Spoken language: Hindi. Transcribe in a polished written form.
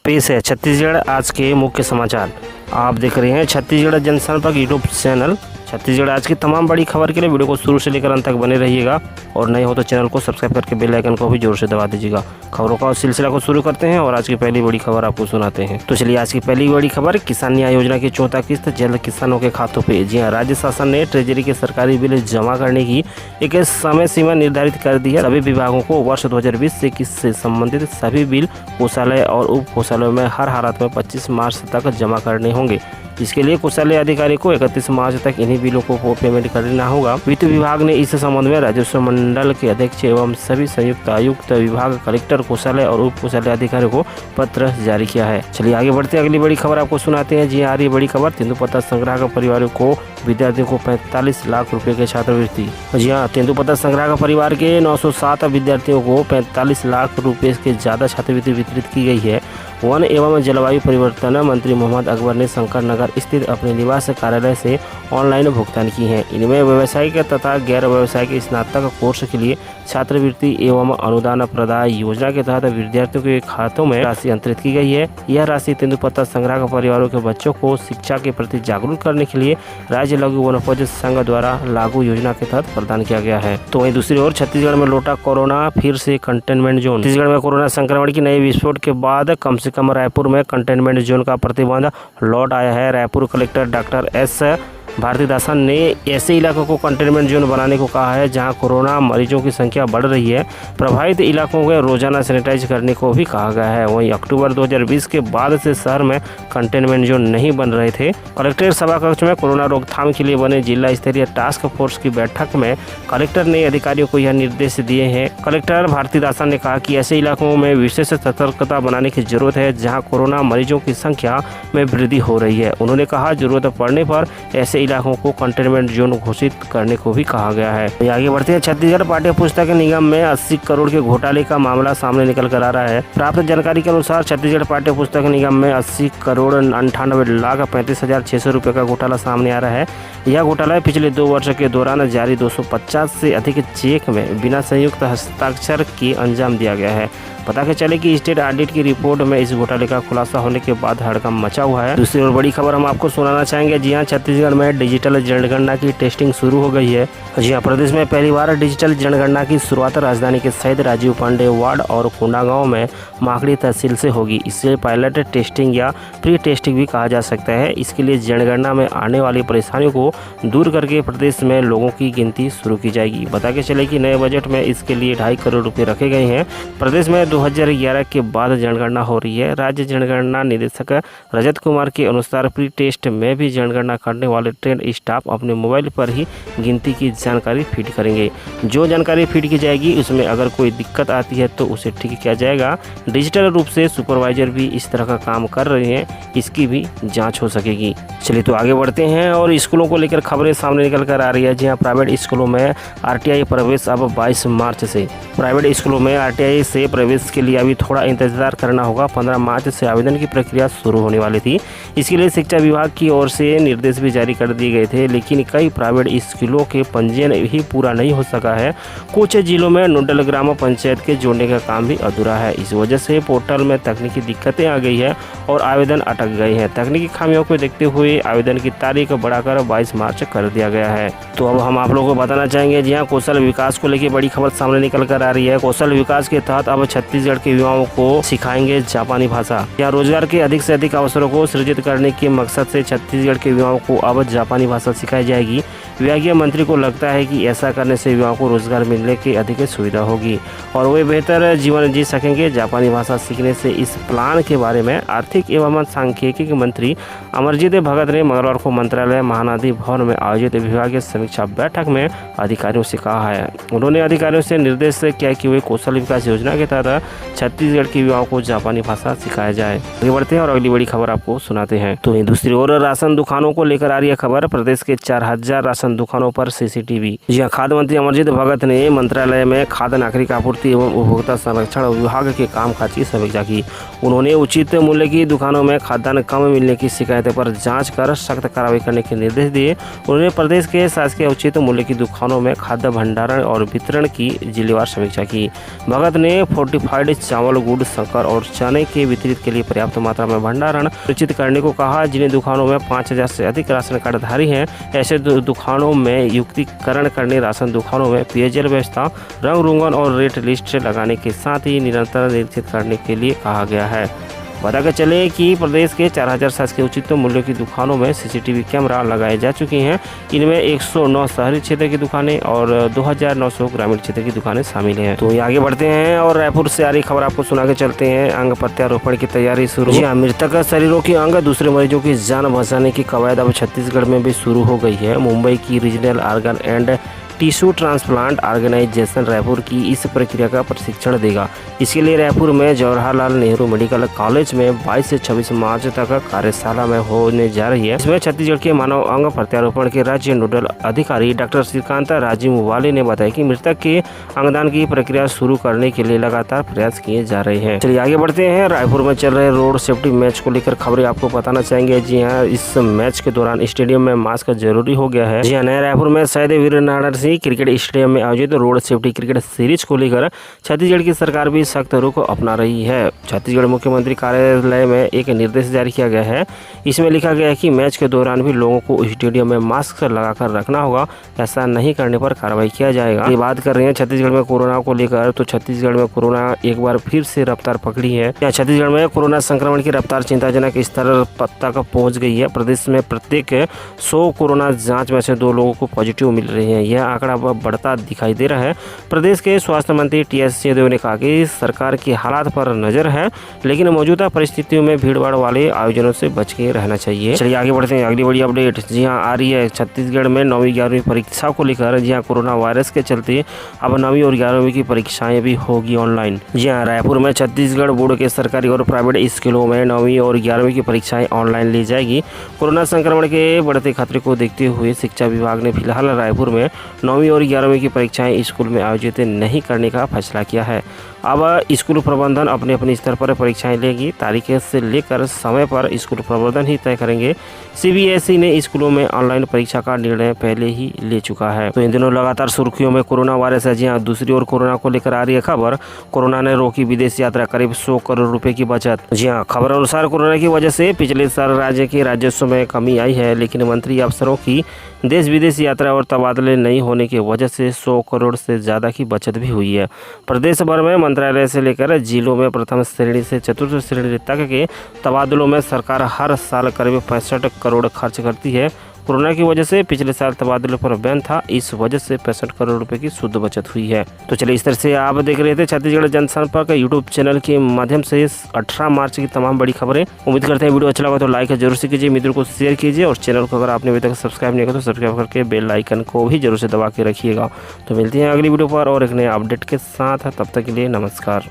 पेश है छत्तीसगढ़ आज के मुख्य समाचार। आप देख रहे हैं छत्तीसगढ़ जनसंपर्क यूट्यूब चैनल। छत्तीसगढ़ आज की तमाम बड़ी खबर के लिए वीडियो को शुरू से लेकर अंत तक बने रहिएगा और नए हो तो चैनल को सब्सक्राइब करके बेल आइकन को भी जोर से दबा दीजिएगा। खबरों का सिलसिला को शुरू करते हैं और आज की पहली बड़ी खबर आपको सुनाते हैं। तो चलिए आज की पहली बड़ी खबर, किसान न्याय योजना की चौथा किस्त जल्द किसानों के खातों पे। जी हाँ, राज्य शासन ने ट्रेजरी के सरकारी बिल जमा करने की एक समय सीमा निर्धारित कर दी है। सभी विभागों को वर्ष 2020 से किस्त से संबंधित सभी बिल कोषालय और उप कोषालय में हर हालत में 25 मार्च तक जमा करने होंगे। इसके लिए कोषालय अधिकारी को 31 मार्च तक इन्हीं बिलों को पेमेंट करना होगा। वित्त विभाग ने इस संबंध में राजस्व मंडल के अध्यक्ष एवं सभी संयुक्त आयुक्त विभाग, कलेक्टर, कोषालय और उप कोषालय अधिकारी को पत्र जारी किया है। चलिए आगे बढ़ते हैं, अगली बड़ी खबर आपको सुनाते हैं। जी आ रही बड़ी खबर, तेंदुपत्ता संग्राहक परिवारों को विद्यार्थियों को 45 लाख रुपए के छात्रवृत्ति। जी हाँ, तेंदुपत्ता संग्राहक परिवार के 907 विद्यार्थियों को 45 लाख रुपए के ज्यादा छात्रवृत्ति वितरित की गई है। वन एवं जलवायु परिवर्तन मंत्री मोहम्मद अकबर ने शंकर नगर स्थित अपने निवास कार्यालय से ऑनलाइन भुगतान की है। इनमें व्यावसायिक तथा गैर व्यावसायिक स्नातक कोर्स के लिए छात्रवृत्ति एवं अनुदान प्रदाय योजना के तहत विद्यार्थियों के खातों में राशि अंतरित की गई है। यह राशि तेंदुपत्ता संग्राहक परिवारों के बच्चों को शिक्षा के प्रति जागरूक करने के लिए राज्य लघु वनोपज संघ द्वारा लागू योजना के तहत प्रदान किया गया है। तो वहीं दूसरी ओर छत्तीसगढ़ में लौटा कोरोना, फिर से कंटेनमेंट जोन। छत्तीसगढ़ में कोरोना संक्रमण की नई विस्फोट के बाद कम से कम रायपुर में कंटेनमेंट जोन का प्रतिबंध लौट आया है। Raipur collector doctor S Bharathidasan ने ऐसे इलाकों को कंटेनमेंट जोन बनाने को कहा है जहां कोरोना मरीजों की संख्या बढ़ रही है। प्रभावित इलाकों को रोजाना सैनिटाइज करने को भी कहा गया है। वहीं अक्टूबर 2020 के बाद से शहर में कंटेनमेंट जोन नहीं बन रहे थे। कलेक्टर सभा कक्ष में कोरोना रोकथाम के लिए बने जिला स्तरीय टास्क फोर्स की बैठक में कलेक्टर ने अधिकारियों को यह निर्देश दिए हैं। कलेक्टर भारतीदासन ने कहा कि ऐसे इलाकों में विशेष सतर्कता बनाने की जरूरत है जहाँ कोरोना मरीजों की संख्या में वृद्धि हो रही है। उन्होंने कहा जरूरत पड़ने पर ऐसे इलाकों को कंटेनमेंट जोन घोषित करने को भी कहा गया है। आगे बढ़ते हैं, छत्तीसगढ़ पाठ्य पुस्तक निगम में 80 करोड़ के घोटाले का मामला सामने निकल कर आ रहा है। प्राप्त जानकारी के अनुसार छत्तीसगढ़ पाठ्य पुस्तक निगम में 80 करोड़ 98,35,600 रुपए का घोटाला सामने आ रहा है। यह घोटाला पिछले 2 वर्ष के दौरान जारी 250 से अधिक चेक में बिना संयुक्त हस्ताक्षर के अंजाम दिया गया है। पता के चले कि स्टेट ऑडिट की रिपोर्ट में इस घोटाले का खुलासा होने के बाद हड़कंप मचा हुआ है। दूसरी ओर बड़ी खबर हम आपको सुनाना चाहेंगे। जी हाँ, छत्तीसगढ़ में डिजिटल जनगणना की टेस्टिंग शुरू हो गई है। जी हाँ, प्रदेश में पहली बार डिजिटल जनगणना की शुरुआत राजधानी के शहीद राजीव पांडे वार्ड और कोंडागांव में माकड़ी तहसील से होगी। इसे पायलट टेस्टिंग या प्री टेस्टिंग भी कहा जा सकता है। इसके लिए जनगणना में आने वाली परेशानियों को दूर करके प्रदेश में लोगों की गिनती शुरू की जाएगी। बता के चले कि नए बजट में इसके लिए 2.5 करोड़ रुपये रखे गए हैं। प्रदेश में 2011 के बाद जनगणना हो रही है। राज्य जनगणना निदेशक रजत कुमार के अनुसार प्री टेस्ट में भी जनगणना करने वाले ट्रेंड स्टाफ अपने मोबाइल पर ही गिनती की जानकारी फीड करेंगे। जो जानकारी फीड की जाएगी उसमें अगर कोई दिक्कत आती है तो उसे ठीक किया जाएगा। डिजिटल रूप से सुपरवाइजर भी इस तरह का काम कर रहे हैं, इसकी भी जाँच हो सकेगी। चलिए तो आगे बढ़ते हैं और स्कूलों को लेकर खबरें सामने निकल कर आ रही है। जी हाँ, प्राइवेट स्कूलों में RTI प्रवेश अब 22 मार्च से। प्राइवेट स्कूलों में RTI से प्रवेश के लिए अभी थोड़ा इंतजार करना होगा। 15 मार्च से आवेदन की प्रक्रिया शुरू होने वाली थी। इसके लिए शिक्षा विभाग की ओर से निर्देश भी जारी कर दिए गए थे, लेकिन कई प्राइवेट स्कूलों के पंजीयन ही पूरा नहीं हो सका है। कुछ जिलों में नोडल ग्राम पंचायत के जोड़ने का काम भी अधूरा है। इस वजह से पोर्टल में तकनीकी दिक्कतें आ गई है और आवेदन अटक गए हैं। तकनीकी खामियों को देखते हुए आवेदन की तारीख बढ़ाकर 22 मार्च कर दिया गया है। तो अब हम आप लोगों को बताना चाहेंगे, जी हाँ, कौशल विकास को लेकर बड़ी खबर सामने निकल कर आ रही है। कौशल विकास के तहत अब छत्तीसगढ़ के युवाओं को सिखाएंगे जापानी भाषा। यहाँ रोजगार के अधिक से अधिक अवसरों को सृजित करने के मकसद से छत्तीसगढ़ के युवाओं को अब जापानी भाषा सिखाई जाएगी। विभागीय मंत्री को लगता है कि ऐसा करने से युवाओं को रोजगार मिलने की अधिक सुविधा होगी और वे बेहतर जीवन जी सकेंगे। जापानी भाषा सीखने से इस प्लान के बारे में आर्थिक एवं सांख्यिकी मंत्री अमरजीत भगत ने मंगलवार को मंत्रालय महानदी भवन में आयोजित विभागीय समीक्षा बैठक में अधिकारियों से कहा है। उन्होंने अधिकारियों से निर्देश किया कि वे कौशल विकास योजना के तहत छत्तीसगढ़ के युवाओं को जापानी भाषा सिखाया जाए। आगे बढ़ते हैं और अगली बड़ी खबर आपको सुनाते हैं। तो दूसरी ओर राशन दुकानों को लेकर आ रही है खबर। प्रदेश के 4000 राशन दुकानों पर CCTV। जी हाँ, खाद्य मंत्री अमरजीत भगत ने मंत्रालय में खाद्य नागरिक आपूर्ति एवं उपभोक्ता संरक्षण विभाग के कामकाज की समीक्षा की। उन्होंने उचित मूल्य की दुकानों में खाद्यान्न कम मिलने की शिकायतों पर जांच कर सख्त कार्रवाई करने के निर्देश दिए। उन्होंने प्रदेश के शासकीय उचित मूल्य की दुकानों में खाद्य भंडारण और वितरण की जिलेवार समीक्षा की। भगत ने सर्टिफाइड चावल, गुड़, शक्कर और चने के वितरित के लिए पर्याप्त मात्रा में भंडारण सुनिश्चित करने को कहा। जिन दुकानों में 5000 से अधिक राशन कार्डधारी हैं, ऐसे दुकानों में युक्तिकरण करने, राशन दुकानों में पेयजल व्यवस्था, रंग रोगन और रेट लिस्ट लगाने के साथ ही निरंतर निरीक्षित करने के लिए कहा गया है। बताकर चले कि प्रदेश के 4000 शासकीय उचित मूल्यों की दुकानों में सीसीटीवी कैमरा लगाए जा चुके हैं। इनमें 109 शहरी क्षेत्र की दुकानें और 2900 ग्रामीण क्षेत्र की दुकानें शामिल हैं। तो आगे बढ़ते हैं और रायपुर से आ रही खबर आपको सुना के चलते हैं। अंग प्रत्यारोपण की तैयारी शुरू। जी हाँ, मृतक शरीरों के अंग दूसरे मरीजों की जान बचाने की कवायद अब छत्तीसगढ़ में भी शुरू हो गई है। मुंबई की regional organ and tissue transplant organisation Raipur की इस प्रक्रिया का प्रशिक्षण देगा। इसके लिए रायपुर में जवाहरलाल नेहरू मेडिकल कॉलेज में 22 से 26 मार्च तक कार्यशाला में होने जा रही है। इसमें छत्तीसगढ़ के मानव अंग प्रत्यारोपण के राज्य नोडल अधिकारी डॉक्टर श्रीकांत राजीव वाले ने बताया कि मृतक के अंगदान की प्रक्रिया शुरू करने के लिए लगातार प्रयास किए जा रहे हैं। चलिए आगे बढ़ते हैं। रायपुर में चल रहे रोड सेफ्टी मैच को लेकर खबरें आपको बताना चाहेंगे। जी हाँ, इस मैच के दौरान स्टेडियम में मास्क जरूरी हो गया है। जी हाँ, नया रायपुर में शहीद वीर नारायण सिंह क्रिकेट स्टेडियम में आयोजित रोड सेफ्टी क्रिकेट सीरीज को लेकर छत्तीसगढ़ की सरकार भी सख्त रुख अपना रही है। छत्तीसगढ़ मुख्यमंत्री कार्यालय में एक निर्देश जारी किया गया है। इसमें लिखा गया है कि मैच के दौरान भी लोगों को स्टेडियम में मास्क लगाकर रखना होगा। ऐसा नहीं करने पर कार्रवाई किया जाएगा। ये बात कर रहे हैं छत्तीसगढ़ में कोरोना को लेकर। तो छत्तीसगढ़ में कोरोना एक बार फिर से रफ्तार पकड़ी है। यहाँ छत्तीसगढ़ में कोरोना संक्रमण की रफ्तार चिंताजनक स्तर तक पहुँच गई है। प्रदेश में प्रत्येक 100 कोरोना जाँच में से 2 लोगों को पॉजिटिव मिल रहे हैं। यह आंकड़ा बढ़ता दिखाई दे रहा है। प्रदेश के स्वास्थ्य मंत्री टी.एस. सिंहदेव ने कहा कि सरकार की हालात पर नजर है, लेकिन मौजूदा परिस्थितियों में भीड़भाड़ वाले आयोजनों से बच के रहना चाहिए। चलिए आगे बढ़ते हैं। अगली बड़ी अपडेट जी हाँ आ रही है छत्तीसगढ़ में 9वीं 11वीं परीक्षा को लेकर। जी हाँ, कोरोना वायरस के चलते अब 9वीं और 11वीं की परीक्षाएं भी होगी ऑनलाइन। जी हाँ, रायपुर में छत्तीसगढ़ बोर्ड के सरकारी और प्राइवेट स्कूलों में 9वीं और 11वीं की परीक्षाएं ऑनलाइन ली जाएगी। कोरोना संक्रमण के बढ़ते खतरे को देखते हुए शिक्षा विभाग ने फिलहाल रायपुर में 9वीं और 11वीं की परीक्षाएं स्कूल में आयोजित नहीं करने का फैसला किया है। अब स्कूल प्रबंधन अपने अपने स्तर पर परीक्षाएं लेगी। तारीख से लेकर समय पर स्कूल प्रबंधन ही तय करेंगे। सीबीएसई ने स्कूलों में ऑनलाइन परीक्षा का निर्णय पहले ही ले चुका है। तो इन दिनों लगातार सुर्खियों में कोरोना वायरस है। जी हाँ, दूसरी ओर कोरोना को लेकर आ रही है खबर। कोरोना ने रोकी विदेश यात्रा, करीब 100 करोड़ रुपए की बचत। जी हाँ, खबर अनुसार कोरोना की वजह से पिछले साल राज्य के राजस्व में कमी आई है, लेकिन मंत्री अफसरों की देश विदेश यात्रा और तबादले नहीं होने की वजह से 100 करोड़ से ज़्यादा की बचत भी हुई है। प्रदेश भर में मंत्रालय से लेकर जिलों में प्रथम श्रेणी से चतुर्थ श्रेणी तक के तबादलों में सरकार हर साल करीब 65 करोड़ खर्च करती है। कोरोना की वजह से पिछले साल तबादले पर बैन था। इस वजह से 65 करोड़ रुपए की शुद्ध बचत हुई है। तो चलिए, इस तरह से आप देख रहे थे छत्तीसगढ़ जनसंपर्क यूट्यूब चैनल के माध्यम से 18 मार्च की तमाम बड़ी खबरें। उम्मीद करते हैं वीडियो अच्छा लगा तो लाइक जरूर से कीजिए, मित्रों को शेयर कीजिए और चैनल को अगर आपने अभी तक सब्सक्राइब नहीं किया तो सब्सक्राइब करके बेल आइकन को भी जरूर से दबा के रखिएगा। तो मिलते हैं अगली वीडियो पर और एक नए अपडेट के साथ। तब तक के लिए नमस्कार।